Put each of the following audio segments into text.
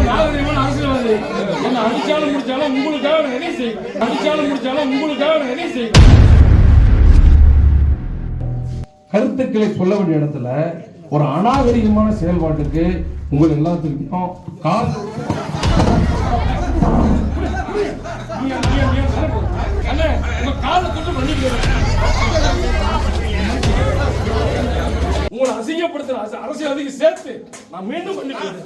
நாகரிகமான அரசியல்வாதி என்ன அடிச்சாலும் முடிச்சாலும் உங்களுக்காக நான் என்ன செய்வேன், அடிச்சாலும் முடிச்சாலும் உங்களுக்காக நான் என்ன செய்வேன். கருத்துக்களை சொல்ல வேண்டிய இடத்துல ஒரு அநாகரிகமான செயல்பாட்டுக்கு உங்கள் எல்லாத்துக்கும் உங்களை அசிங்கப்படுத்துற அரசியல்வாதிக்கு சேர்த்து நான் மீண்டும் பண்ணிக்கிறேன்.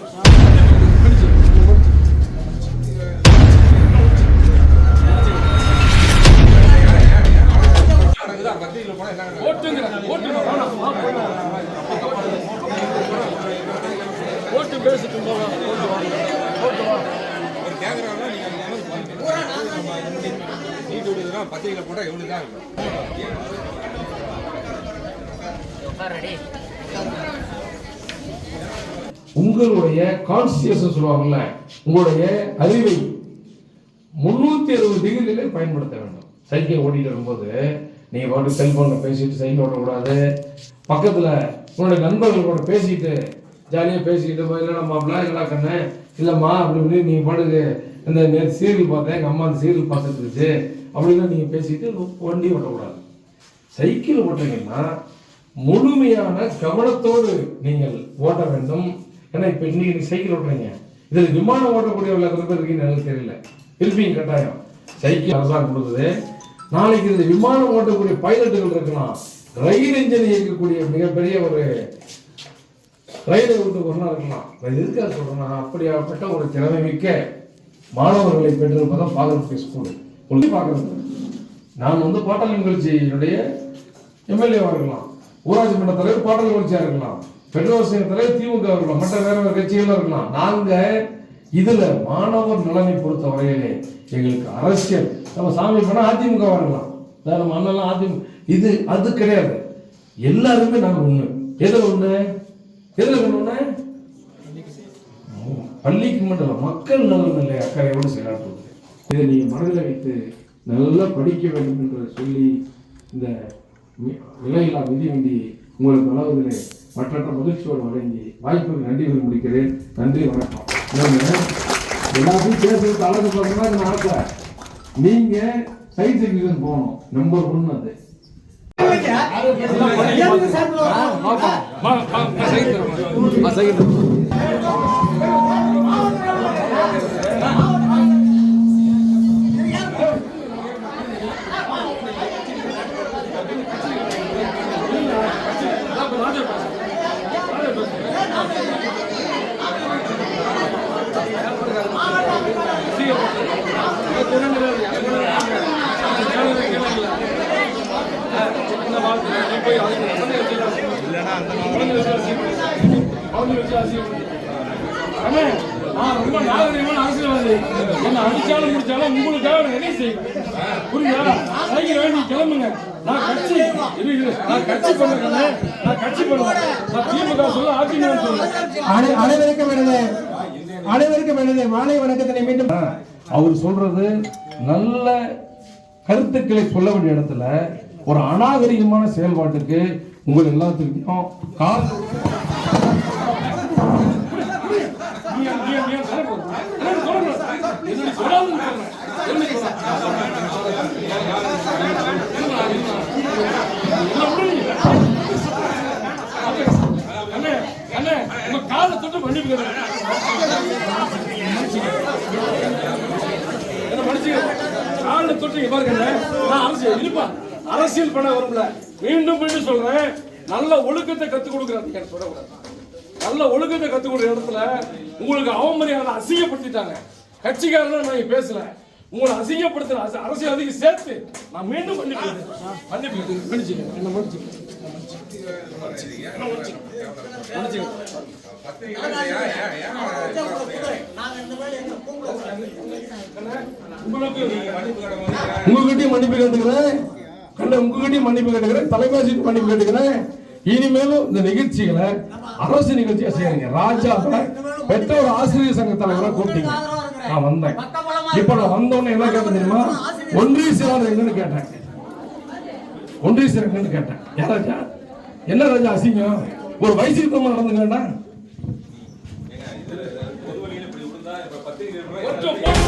ஓட்டு பேசிட்டு பத்திரிகை போட்டா எவ்வளவு தான் உங்களுடைய கான்சியஸ் சொல்லுவாங்கல்ல, உங்களுடைய அறிவை 360 டிகிரியிலே பயன்படுத்த வேண்டும். சைக்கிள் ஓட்டிட்டு வரும்போது நீங்க பாட்டு செல்போன்ல பேசிட்டு சைக்கிள் ஓட்டக்கூடாது. பக்கத்துல உங்களுடைய நண்பர்களோட பேசிட்டு ஜாலியாக பேசிக்கிட்டு இல்லைனா மாப்பிள்ள இல்லைனா கண்ணு இல்லைம்மா அப்படி நீங்கள் பாட்டுக்கு இந்த நேற்று சீரியல் பார்த்தேன், எங்கள் அம்மா அந்த சீரியல் பார்த்துட்டு இருந்துச்சு அப்படின்னா நீங்கள் பேசிட்டு வண்டி ஓட்டக்கூடாது. சைக்கிள் ஓட்டுறீங்கன்னா முழுமையான கவனத்தோடு நீங்கள் ஓட்ட வேண்டும். ஏன்னா இப்போ இன்னைக்கு நீங்கள் சைக்கிள் ஓட்டுறீங்க, இதில் விமானம் ஓட்டக்கூடிய எத்தனை பேர் இருக்கீங்கன்னு எனக்கு தெரியல, இருப்பீங்க கட்டாயம். சைக்கிள் அரசாங்கம் கொடுக்குது. நாளைக்கு இந்த விமானம் ஓட்டக்கூடிய பைலட்டுகள் இருக்கலாம், ரயில் இன்ஜின் இயக்கக்கூடிய மிகப்பெரிய ஒரு ரயிலை விட்டு ஒன்றா இருக்கலாம். எதுக்காக சொல்றேன்னா, அப்படியாப்பட்ட ஒரு திறமை மிக்க மாணவர்களை பெற்றிருப்பதான் பாதுகாப்பு ஸ்கூல் உங்களுக்கு பார்க்கறது. நான் பாட்டாளி நிகழ்ச்சியினுடைய எம்எல்ஏவாக இருக்கலாம், ஊராட்சி மன்ற தலைவர் பாட்டாளி நிகழ்ச்சியாக இருக்கலாம், பெற்றோர் சங்க தலைவர் திமுக இருக்கலாம், மற்ற வேற வேறு கட்சிகள் இருக்கலாம். நாங்க இதுல மாணவர் நலனை பொறுத்த வரையிலே எங்களுக்கு அரசியல் நம்ம சாமி பண்ணா அதிமுக இருக்கலாம், நம்ம அண்ணெல்லாம் அதிமுக, இது அது கிடையாது. எல்லாருமே நாங்க ஒண்ணு. எதுல ஒண்ணு? எதுல ஒண்ணு? பள்ளிக்கு மட்டும் மக்கள் நலனிலை அக்கறையோடு செயலாற்றுவது. இதை நீங்க மனதில் வைத்து நல்லா படிக்க வேண்டும் என்று சொல்லி இந்த விலையில்லா மிதிவண்டி உங்களுக்கு வழங்குவதிலே மற்ற மகிழ்ச்சியோடு வழங்கி வாய்ப்புக்கு நன்றி கூறி முடிக்கிறேன். நன்றி, வணக்கம். எல்லாத்தையும் பேசுறது அழகு சொல்றதுன்னா ஆசை. நீங்க சைட் செக்ஷன் போகணும், நம்பர் 1 அது. ரொம்ப நாகரிகமான அரசியல்வாதி என்ன அடிச்சாலும் முடிச்சாலும் உங்களுக்காக நான் என்ன செய்வேன், புரியுதா? சைக்கிள் வேண்டி கிளம்புங்க. நான் கட்சி பண்ணுறேன், நான் கட்சி பண்ணுவேன், நான் திமுக சொல்ல அதிமுக சொல்லுவேன். அனைவருக்கும் மாலை வணக்கத்தினை மீண்டும். அவர் சொல்றது நல்ல கருத்துக்களை சொல்ல வேண்டிய இடத்துல ஒரு அநாகரிகமான செயல்பாட்டுக்கு உங்கள் எல்லாத்துக்கும் காலை தொட்டு பண்ணிட்டு காலை தொட்டு பாருங்க. நான் அரசியல் பண்ண வரும்ல, மீண்டும் மீண்டும் சொல்றேன், நல்ல ஒழுக்கத்தை கத்துக் கொடுக்குறாங்க. சொல்லக்கூடாது, நல்ல ஒழுக்கத்தை கத்துக் கொடுக்குற இடத்துல உங்களுக்கு அவமரியாதை அசிங்கப்படுத்திட்டாங்க. கட்சிக்காரன் நான் பேசல, உங்களை அசிங்கப்படுத்துற அரசியல்வாதிக்கு சேர்த்து நான் மீண்டும் பண்ணிக்கிறேன். உங்ககிட்டயும் மன்னிப்பு கேட்டுக்கிறேன், உங்ககிட்டயும் மன்னிப்பு கேட்டுக்கிறேன், தலைமையாசிட்டு மன்னிப்பு கேட்டுக்கிறேன். இனிமேலும் இந்த நிகழ்ச்சிகளை அரசு நிகழ்ச்சியா செய்யறீங்க. ராஜா பெற்றோர் ஆசிரியர் சங்க தலைவரை கூப்பிட்டீங்க, நான் வந்தேன். இப்ப நான் வந்தோடனே என்ன கேட்டேன் தெரியுமா? ஒன்றிய செயலாளர் எங்கன்னு கேட்டேன். ஒன்றிய செயலர் எங்கன்னு கேட்டேன். யாராச்சா என்ன ராஜா அசிங்கம்? ஒரு வயசுக்கு நடந்துக்கா கொஞ்சம்